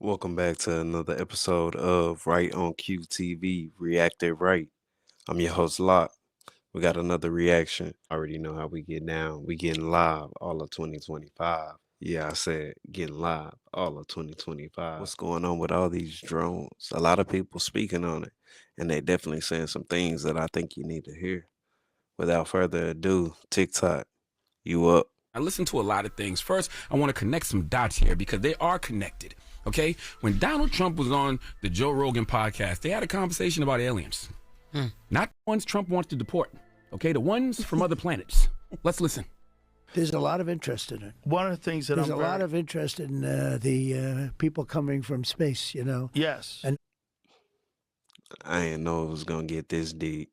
Welcome back to another episode of Right on QTV Reacted Right. I'm your host Locke. We got another reaction. Already know how we get down. We getting live all of 2025. Yeah, I said getting live all of 2025. What's going on with all these drones? A lot of people speaking on it, and they definitely saying some things that I think you need to hear. Without further ado, TikTok, you up? I listen to a lot of things. First, I want to connect some dots here because they are connected. Okay? When Donald Trump was on the Joe Rogan podcast, they had a conversation about aliens. Not the ones Trump wants to deport. Okay? The ones from other planets. Let's listen. There's a lot of interest in it. One of the things that There's a lot of interest in the people coming from space, yes, And I didn't know it was gonna get this deep.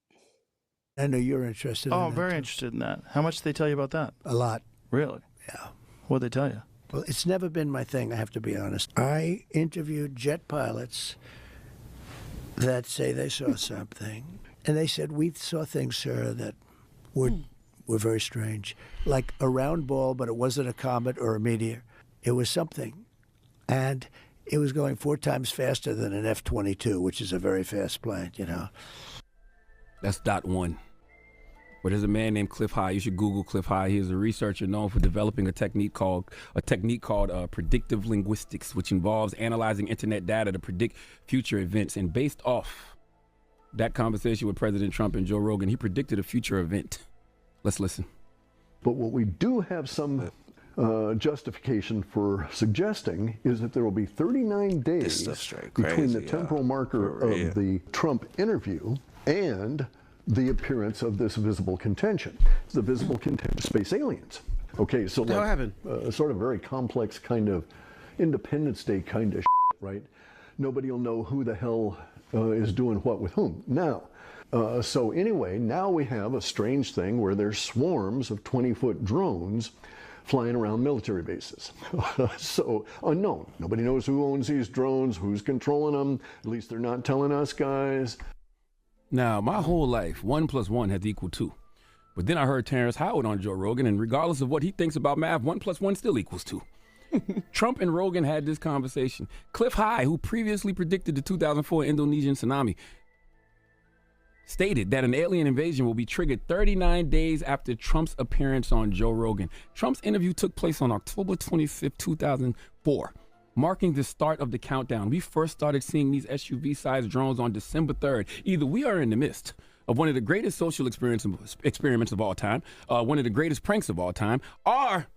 I know you're interested in I'm that, very too. interested in that. How much did they tell you about that? A lot, Really? yeah. What'd they tell you? Well, it's never been my thing, I have to be honest. I interviewed jet pilots that say they saw something, and they said, we saw things, sir, that were very strange. Like a round ball, but it wasn't a comet or a meteor. It was something. And it was going 4 times faster than an F-22, which is a very fast plane, That's dot one. But there's a man named Cliff High. You should Google Cliff High. He is a researcher known for developing a technique called predictive linguistics, which involves analyzing internet data to predict future events. And based off that conversation with President Trump and Joe Rogan, he predicted a future event. Let's listen. But what we do have some justification for suggesting is that there will be 39 days stuff's straight between the crazy, temporal marker for real. of the Trump interview and the appearance of this visible contention. It's the visible contention, space aliens. Okay, so What happened? Sort of very complex kind of Independence Day kind of right? Nobody will know who the hell is doing what with whom. Now, so anyway, now we have a strange thing where there's swarms of 20-foot drones flying around military bases. So unknown. Nobody knows who owns these drones, who's controlling them. At least they're not telling us guys. Now, my whole life, 1 + 1 has equaled 2. But then I heard Terrence Howard on Joe Rogan, and regardless of what he thinks about math, 1 + 1 still equals 2. Trump and Rogan had this conversation. Cliff High, who previously predicted the 2004 Indonesian tsunami, stated that an alien invasion will be triggered 39 days after Trump's appearance on Joe Rogan. Trump's interview took place on October 25th, 2004. Marking the start of the countdown. We first started seeing these SUV-sized drones on December 3rd. Either we are in the midst of one of the greatest social experiments of all time, one of the greatest pranks of all time, or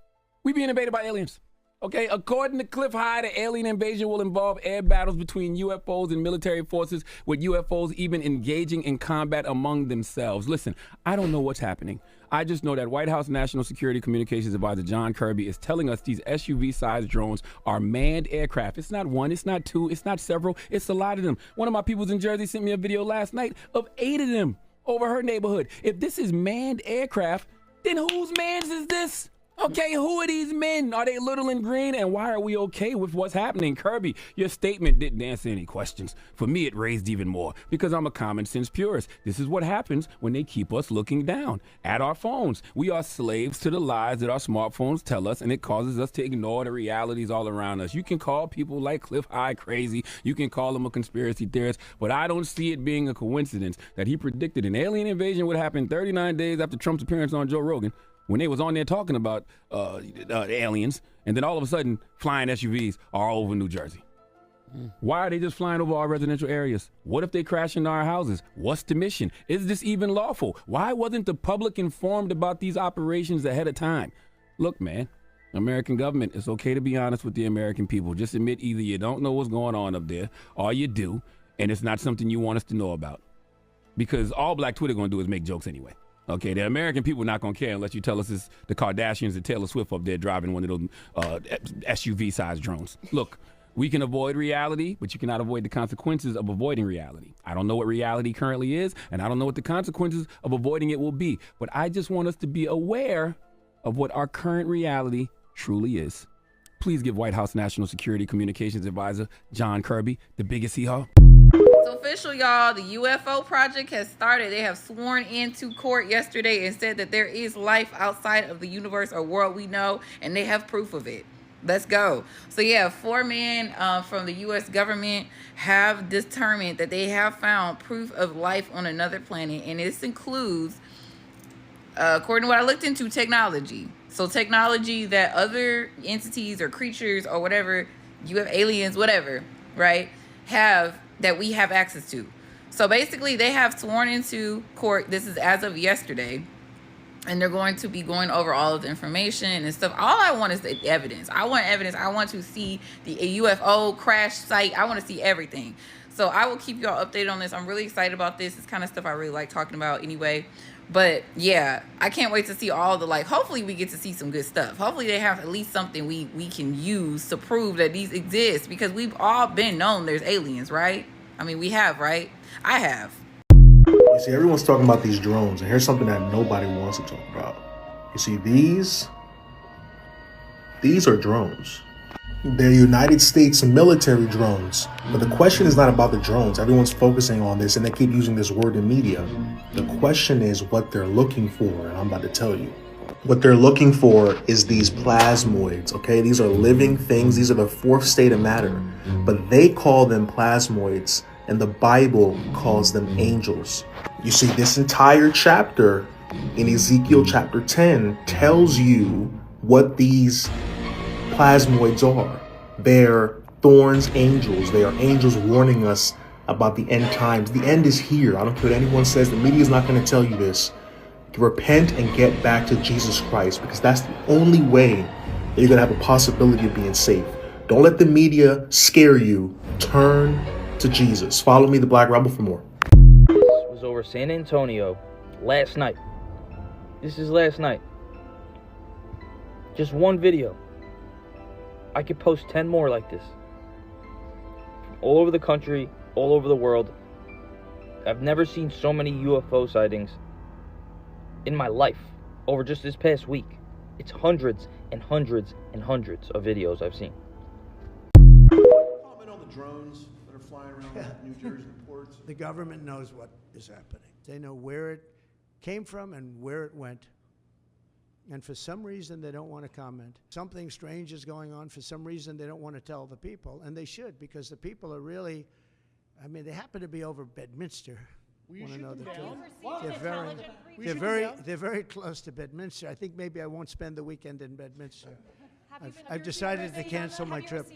we being invaded by aliens. Okay, according to Cliff High, the alien invasion will involve air battles between UFOs and military forces, with UFOs even engaging in combat among themselves. Listen, I don't know what's happening. I just know that White House National Security Communications Advisor John Kirby is telling us these SUV-sized drones are manned aircraft. It's not one, it's not two, it's not several, it's a lot of them. One of my peoples in Jersey sent me a video last night of 8 of them over her neighborhood. If this is manned aircraft, then whose mans is this? Okay, who are these men? Are they little and green? And why are we okay with what's happening? Kirby, your statement didn't answer any questions. For me, it raised even more because I'm a common sense purist. This is what happens when they keep us looking down at our phones. We are slaves to the lies that our smartphones tell us, and it causes us to ignore the realities all around us. You can call people like Cliff High crazy. You can call them a conspiracy theorist, but I don't see it being a coincidence that he predicted an alien invasion would happen 39 days after Trump's appearance on Joe Rogan, when they was on there talking about aliens, and then all of a sudden, flying SUVs are all over New Jersey. Why are they just flying over our residential areas? What if they crash into our houses? What's the mission? Is this even lawful? Why wasn't the public informed about these operations ahead of time? Look, man, American government, it's okay to be honest with the American people. Just admit either you don't know what's going on up there, or you do, and it's not something you want us to know about. Because all Black Twitter gonna do is make jokes anyway. Okay, the American people not gonna care unless you tell us it's the Kardashians and Taylor Swift up there driving one of those SUV-sized drones. Look, we can avoid reality, but you cannot avoid the consequences of avoiding reality. I don't know what reality currently is, and I don't know what the consequences of avoiding it will be. But I just want us to be aware of what our current reality truly is. Please give White House National Security Communications Advisor John Kirby the biggest hee-haw. It's official, y'all. The UFO project has started. They have sworn into court yesterday and said that there is life outside of the universe or world we know, and they have proof of it. Let's go. So yeah, 4 men from the U.S. government have determined that they have found proof of life on another planet, and this includes, according to what I looked into, technology. So technology that other entities or creatures or whatever, you have aliens, whatever, right, have that we have access to. So basically, they have sworn into court. This is as of yesterday. And they're going to be going over all of the information and stuff. All I want is the evidence. I want evidence. I want to see the UFO crash site. I want to see everything. So I will keep y'all updated on this. I'm really excited about this. It's kind of stuff I really like talking about anyway. But yeah, I can't wait to see all the, like, hopefully we get to see some good stuff. Hopefully they have at least something we can use to prove that these exist, because we've all been known there's aliens, right? I mean, we have, right? I have. You see, everyone's talking about these drones, and here's something that nobody wants to talk about. You see, these are drones. They're United States military drones. But the question is not about the drones. Everyone's focusing on this, and they keep using this word in media. The question is what they're looking for, and I'm about to tell you. What they're looking for is these plasmoids, okay? These are living things. These are the fourth state of matter. But they call them plasmoids, and the Bible calls them angels. You see, this entire chapter in Ezekiel chapter 10 tells you what these plasmoids are. They're thorns angels. They are angels warning us about the end times. The end is here. I don't care what anyone says. The media is not going to tell you this. Repent and get back to Jesus Christ, because that's the only way that you're going to have a possibility of being safe. Don't let the media scare you. Turn to Jesus. Follow me, the Black Rebel, for more. This was over San Antonio last night. This is last night. Just one video. I could post 10 more like this. From all over the country, all over the world. I've never seen so many UFO sightings in my life over just this past week. It's hundreds and hundreds and hundreds of videos I've seen. Comment on the drones that are flying around New Jersey ports. The government knows what is happening. They know where it came from and where it went. And for some reason, they don't want to comment. Something strange is going on. For some reason, they don't want to tell the people. And they should, because the people are really, I mean, they happen to be over Bedminster. Want to know the truth? They're very close to Bedminster. I think maybe I won't spend the weekend in Bedminster. I've decided to cancel my trip.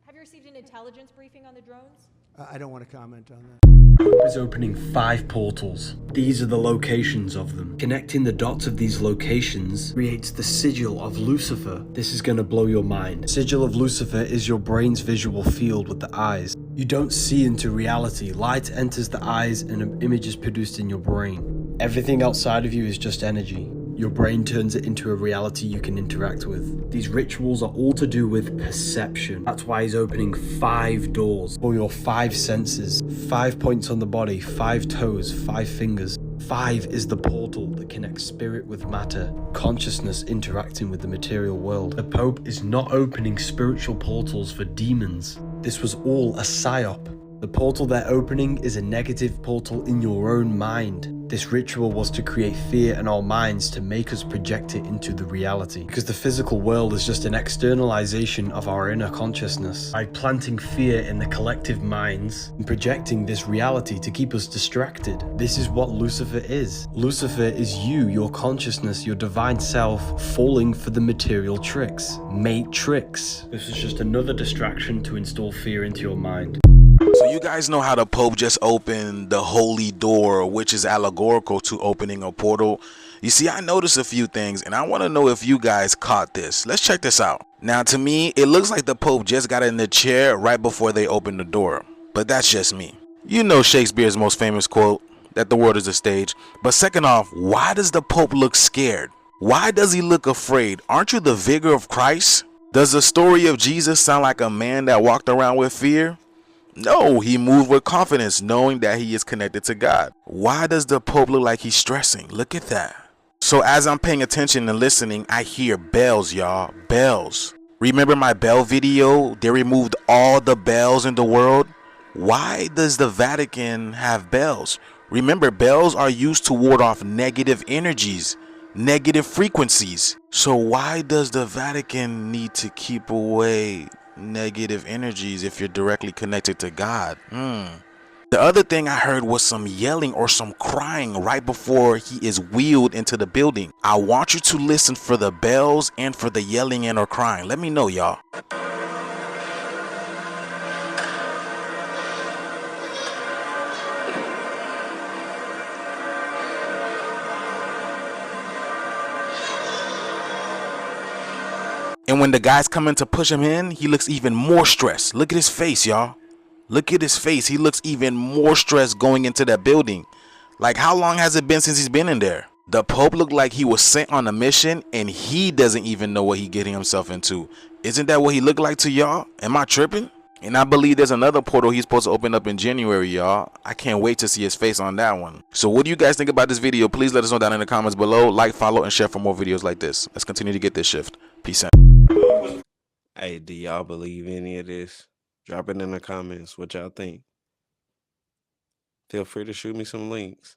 Have you received an intelligence briefing on the drones? I don't want to comment on that. Pope is opening 5 portals. These are the locations of them. Connecting the dots of these locations creates the sigil of Lucifer. This is going to blow your mind. Sigil of Lucifer is your brain's visual field with the eyes. You don't see into reality. Light enters the eyes and an image is produced in your brain. Everything outside of you is just energy. Your brain turns it into a reality you can interact with. These rituals are all to do with perception. That's why he's opening 5 doors for your 5 senses. 5 points on the body, 5 toes, 5 fingers. 5 is the portal that connects spirit with matter, consciousness interacting with the material world. The Pope is not opening spiritual portals for demons. This was all a psyop. The portal they're opening is a negative portal in your own mind. This ritual was to create fear in our minds to make us project it into the reality. Because the physical world is just an externalization of our inner consciousness. By planting fear in the collective minds and projecting this reality to keep us distracted. This is what Lucifer is. Lucifer is you, your consciousness, your divine self, falling for the material tricks. Matrix. This is just another distraction to install fear into your mind. So you guys know how the Pope just opened the holy door, which is allegorical to opening a portal. You see, I noticed a few things, and I want to know if you guys caught this. Let's check this out. Now, to me, it looks like the Pope just got in the chair right before they opened the door. But that's just me. You know Shakespeare's most famous quote, that the world is a stage. But second off, why does the Pope look scared? Why does he look afraid? Aren't you the vigor of Christ? Does the story of Jesus sound like a man that walked around with fear? No, he moved with confidence, knowing that he is connected to God. Why does the Pope look like he's stressing? Look at that. So as I'm paying attention and listening, I hear bells, y'all. Bells. Remember my bell video? They removed all the bells in the world. Why does the Vatican have bells? Remember, bells are used to ward off negative energies. negative frequencies. So why does the Vatican need to keep away negative energies if you're directly connected to God? The other thing I heard was some yelling or some crying right before he is wheeled into the building. I want you to listen for the bells and for the yelling and or crying. Let me know, y'all. And when the guy's coming to push him in, he looks even more stressed. Look at his face, y'all. Look at his face. He looks even more stressed going into that building. Like, how long has it been since he's been in there? The Pope looked like he was sent on a mission and he doesn't even know what he's getting himself into. Isn't that what he looked like to y'all? Am I tripping? And I believe there's another portal he's supposed to open up in January, y'all. I can't wait to see his face on that one. So what do you guys think about this video? Please let us know down in the comments below. Like, follow, and share for more videos like this. Let's continue to get this shift. Peace out. Hey, do y'all believe any of this? Drop it in the comments what y'all think. Feel free to shoot me some links.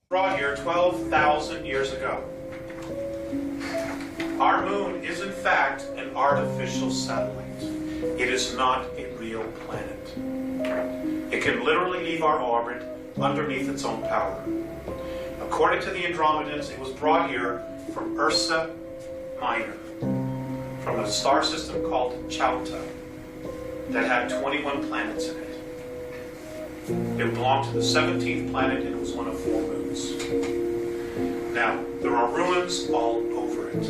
Brought here 12,000 years ago. Our moon is in fact an artificial satellite. It is not a real planet. It can literally leave our orbit underneath its own power. According to the Andromedans, it was brought here from Ursa Minor, from a star system called Chalta that had 21 planets in it. It belonged to the 17th planet and it was one of 4 moons. Now, there are ruins all over it.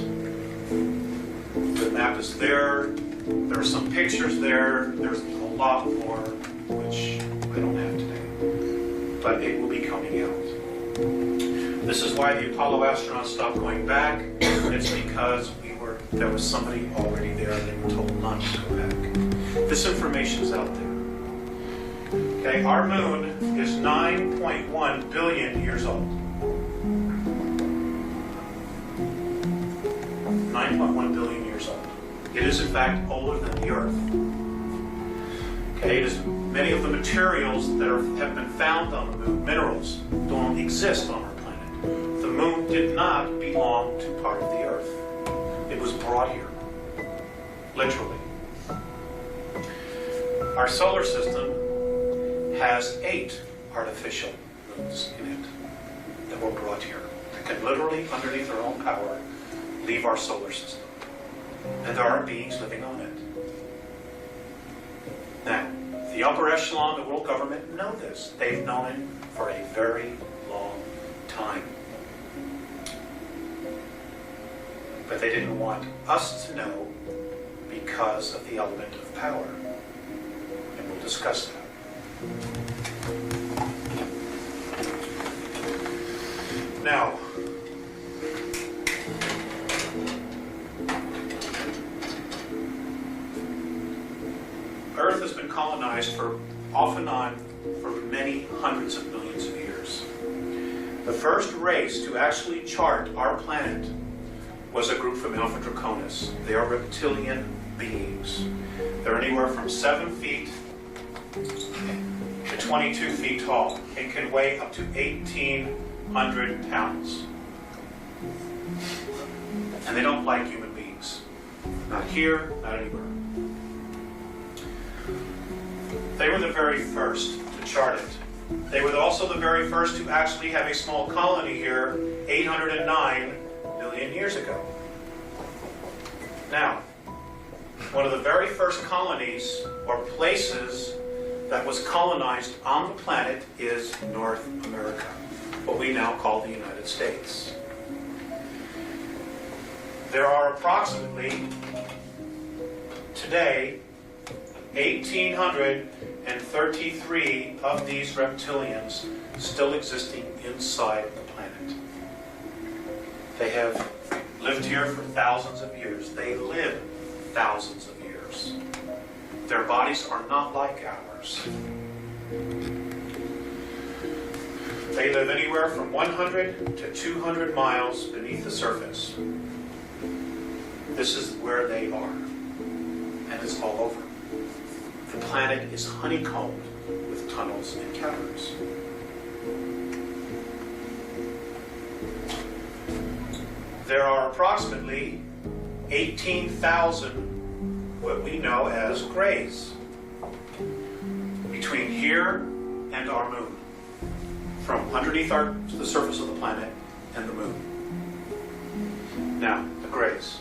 The map is there. There are some pictures there. There's a lot more, which I don't have today. But it will be coming out. This is why the Apollo astronauts stopped going back. It's because there was somebody already there and they were told not to go back. This information is out there. Okay, our moon is 9.1 billion years old. 9.1 billion years old. It is in fact older than the Earth. Okay, it is many of the materials that have been found on the moon, minerals, don't exist on our planet. The moon did not belong to part of the Earth. It was brought here, literally. Our solar system has 8 artificial moons in it that were brought here, that can literally, underneath their own power, leave our solar system. And there are beings living on it. Now, the upper echelon of the world government know this. They've known it for a very long time. But they didn't want us to know because of the element of power. And we'll discuss that. Now, Earth has been colonized off and on for many hundreds of millions of years. The first race to actually chart our planet was a group from Alpha Draconis. They are reptilian beings. They're anywhere from 7 feet to 22 feet tall and can weigh up to 1,800 pounds. And they don't like human beings. Not here, not anywhere. They were the very first to chart it. They were also the very first to actually have a small colony here 809 million years ago. Now, one of the very first colonies or places that was colonized on the planet is North America, what we now call the United States. There are approximately, today, 1,833 of these reptilians still existing inside the planet. They have lived here for thousands of years. They live thousands of years. Their bodies are not like ours. They live anywhere from 100 to 200 miles beneath the surface. This is where they are. And it's all over. The planet is honeycombed with tunnels and caverns. there are approximately 18,000 what we know as grays between here and our moon, from underneath the surface of the planet and the moon. Now, the grays.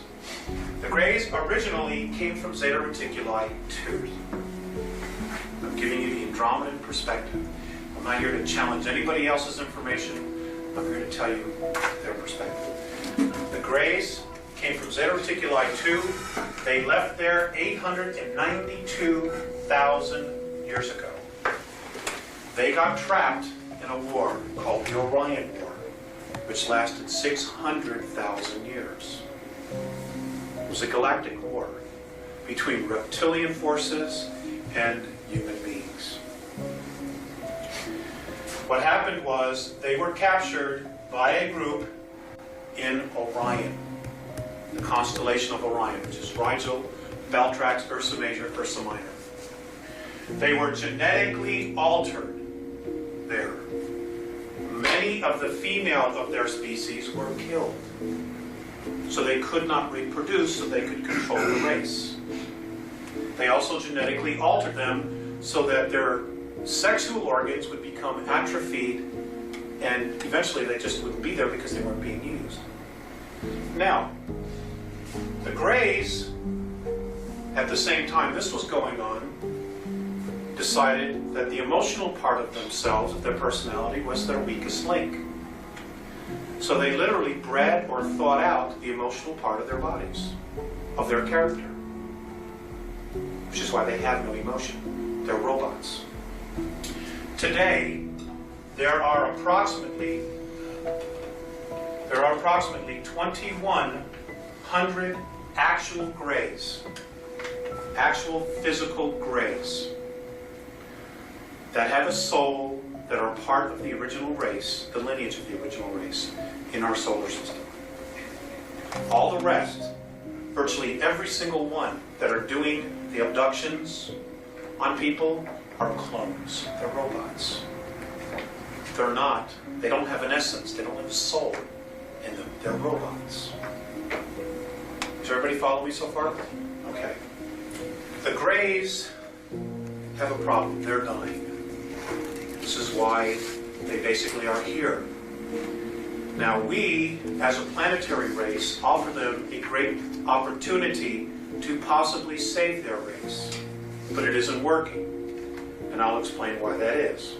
The grays originally came from Zeta Reticuli 2. I'm giving you the Andromedan perspective. I'm not here to challenge anybody else's information. I'm here to tell you their perspective. The grays came from Zeta Reticuli 2. They left there 892,000 years ago. They got trapped in a war called the Orion War, which lasted 600,000 years. It was a galactic war between reptilian forces and human beings. What happened was they were captured by a group in Orion, the constellation of Orion, which is Rigel, Valtrax, Ursa Major, Ursa Minor. They were genetically altered there. Many of the females of their species were killed, so they could not reproduce, so they could control the race. They also genetically altered them so that their sexual organs would become atrophied, and eventually they just wouldn't be there because they weren't being used. Now, the Greys, at the same time this was going on, decided that the emotional part of themselves, of their personality, was their weakest link. So they literally bred or thought out the emotional part of their bodies, of their character. Which is why they have no emotion. They're robots. Today, there are approximately 2,100 actual Greys, actual physical Greys, that have a soul, that are part of the original race, the lineage of the original race, in our solar system. All the rest, virtually every single one that are doing the abductions on people, are clones. They're robots. They don't have an essence, they don't have a soul in them. They're robots. Does everybody follow me so far? Okay. The Greys have a problem. They're dying. This is why they basically are here. Now we, as a planetary race, offer them a great opportunity to possibly save their race. But it isn't working. And I'll explain why that is.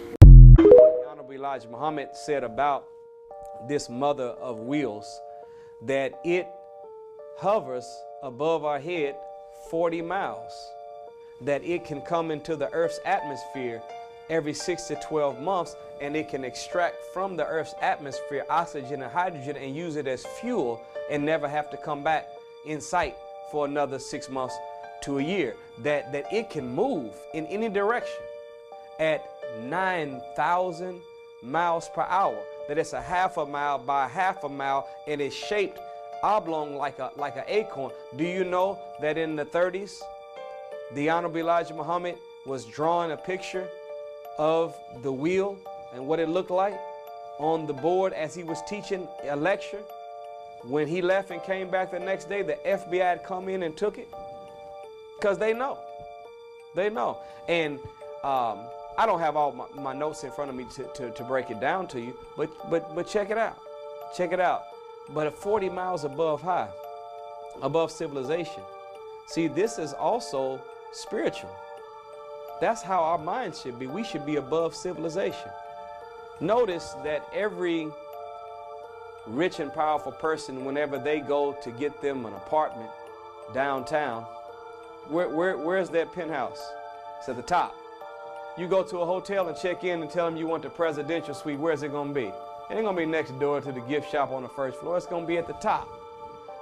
Honorable Elijah Muhammad said about this mother of wheels that it hovers above our head 40 miles, that it can come into the Earth's atmosphere every 6 to 12 months, and it can extract from the Earth's atmosphere oxygen and hydrogen and use it as fuel and never have to come back in sight for another 6 months to a year. That it can move in any direction at 9,000 miles per hour. That it's a half a mile by half a mile, and it's shaped oblong like an acorn. Do you know that in the 30s, the Honorable Elijah Muhammad was drawing a picture of the wheel and what it looked like on the board as he was teaching a lecture? When he left and came back the next day, the FBI had come in and took it because they know. They know. And I don't have all my notes in front of me to break it down to you, but check it out. Check it out. But at 40 miles above civilization. See, this is also spiritual. That's how our mind should be. We should be above civilization. Notice that every rich and powerful person, whenever they go to get them an apartment downtown, where's that penthouse? It's at the top. You go to a hotel and check in and tell them you want the presidential suite. Where's it going to be? It ain't going to be next door to the gift shop on the first floor. It's going to be at the top.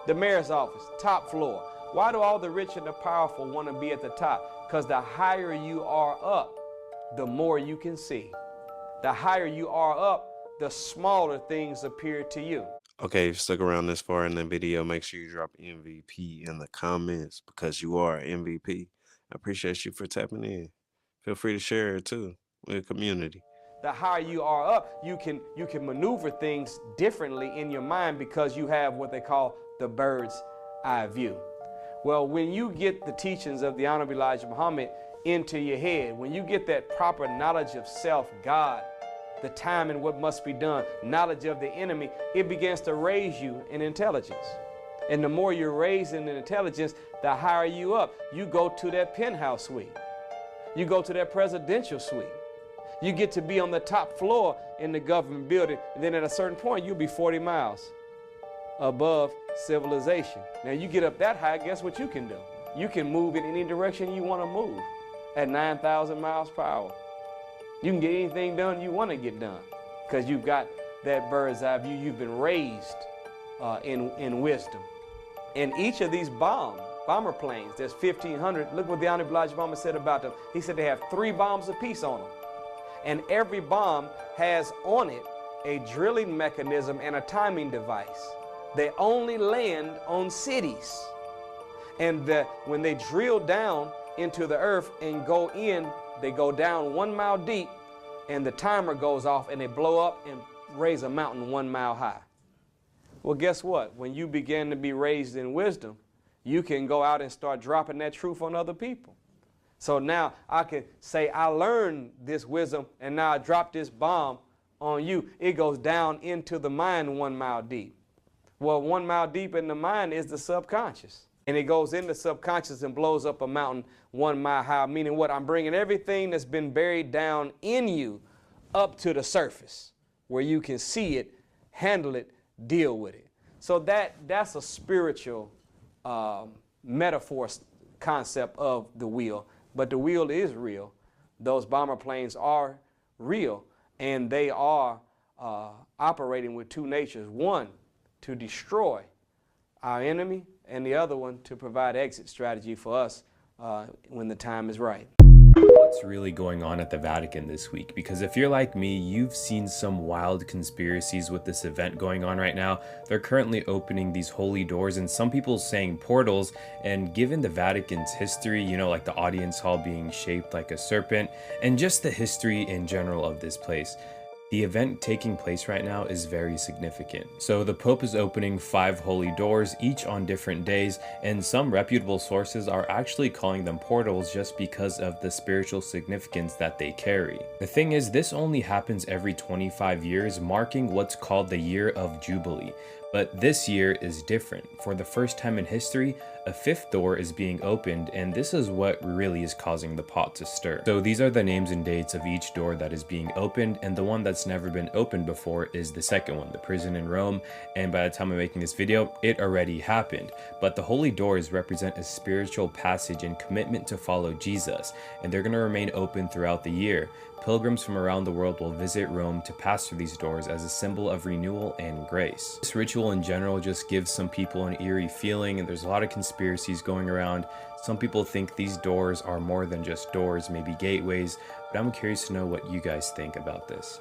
The mayor's office, top floor. Why do all the rich and the powerful want to be at the top? Because the higher you are up, the more you can see. The higher you are up, the smaller things appear to you. Okay, if you stuck around this far in the video, make sure you drop MVP in the comments because you are MVP. I appreciate you for tapping in. Feel free to share it too with the community. the higher you are up, you can maneuver things differently in your mind because you have what they call the bird's eye view. Well, when you get the teachings of the Honorable Elijah Muhammad into your head, when you get that proper knowledge of self, God, the time and what must be done, knowledge of the enemy, it begins to raise you in intelligence. And the more you're raised in intelligence, the higher you up. You go to that penthouse suite. You go to that presidential suite. You get to be on the top floor in the government building, and then at a certain point, you'll be 40 miles above civilization. Now, you get up that high, guess what you can do? You can move in any direction you want to move at 9,000 miles per hour. You can get anything done you want to get done because you've got that bird's eye view. You've been raised in wisdom. And each of these bomber planes, there's 1,500. Look what the Honorable Elijah Muhammad said about them. He said they have 3 bombs apiece on them. And every bomb has on it a drilling mechanism and a timing device. They only land on cities. And when they drill down into the earth and go in, they go down 1 mile deep, and the timer goes off, and they blow up and raise a mountain 1 mile high. Well, guess what? When you begin to be raised in wisdom, you can go out and start dropping that truth on other people. So now I can say, I learned this wisdom, and now I drop this bomb on you. It goes down into the mind 1 mile deep. Well, 1 mile deep in the mind is the subconscious. And it goes in the subconscious and blows up a mountain 1 mile high, meaning what? I'm bringing everything that's been buried down in you up to the surface where you can see it, handle it, deal with it. So that's a spiritual metaphor concept of the wheel. But the wheel is real. Those bomber planes are real, and they are operating with 2 natures. One, to destroy our enemy, and the other one to provide exit strategy for us when the time is right. What's really going on at the Vatican this week? Because if you're like me, you've seen some wild conspiracies with this event going on right now. They're currently opening these holy doors, and some people saying portals. And given the Vatican's history, you know, like the audience hall being shaped like a serpent, and just the history in general of this place, the event taking place right now is very significant. So the Pope is opening 5 holy doors, each on different days, and some reputable sources are actually calling them portals just because of the spiritual significance that they carry. The thing is, this only happens every 25 years, marking what's called the Year of Jubilee. But this year is different. For the first time in history, a 5th door is being opened, and this is what really is causing the pot to stir. So these are the names and dates of each door that is being opened, and the one that's never been opened before is the second one, the prison in Rome, and by the time I'm making this video, it already happened. But the holy doors represent a spiritual passage and commitment to follow Jesus, and they're going to remain open throughout the year. Pilgrims from around the world will visit Rome to pass through these doors as a symbol of renewal and grace. This ritual in general just gives some people an eerie feeling, and there's a lot of conspiracies going around. Some people think these doors are more than just doors, maybe gateways, but I'm curious to know what you guys think about this.